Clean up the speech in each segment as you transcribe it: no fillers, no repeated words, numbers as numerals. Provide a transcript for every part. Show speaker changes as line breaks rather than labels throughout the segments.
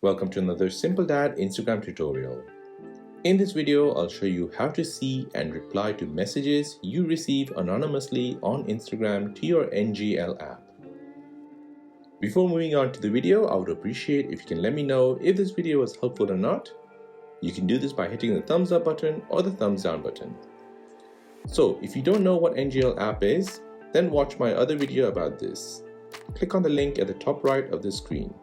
Welcome to another Simple Dad Instagram tutorial. In this video, I'll show you how to see and reply to messages you receive anonymously on Instagram to your NGL app. Before moving on to the video, I would appreciate if you can let me know if this video was helpful or not. You can do this by hitting the thumbs up button or the thumbs down button. So if you don't know what NGL app is, then watch my other video about this. Click on the link at the top right of the screen.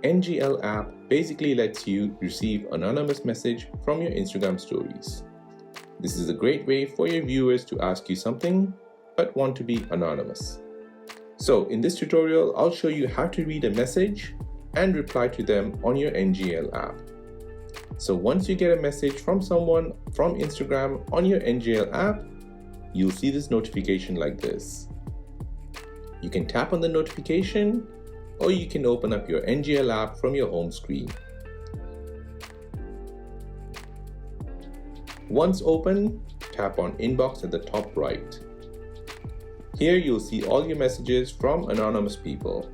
NGL app basically lets you receive anonymous message from your Instagram stories. This is a great way for your viewers to ask you something but want to be anonymous. So in this tutorial, I'll show you how to read a message and reply to them on your NGL app. So once you get a message from someone from Instagram on your NGL app, you'll see this notification like this. You can tap on the notification, or you can open up your NGL app from your home screen. Once open, tap on Inbox at the top right. Here you'll see all your messages from anonymous people.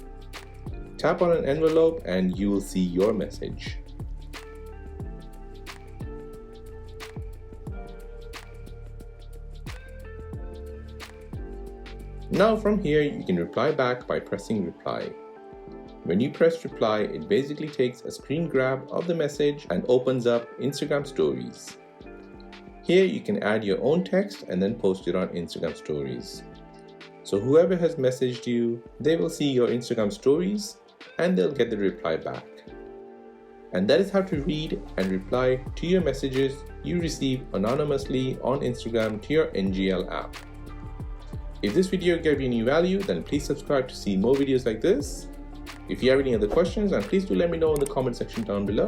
Tap on an envelope and you will see your message. Now from here you can reply back by pressing reply. When you press reply, it basically takes a screen grab of the message and opens up Instagram stories. Here you can add your own text and then post it on Instagram stories. So whoever has messaged you, they will see your Instagram stories and they'll get the reply back. And that is how to read and reply to your messages you receive anonymously on Instagram to your NGL app. If this video gave you any value, then please subscribe to see more videos like this. If you have any other questions, then please do let me know in the comment section down below.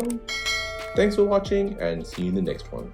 Thanks for watching and see you in the next one.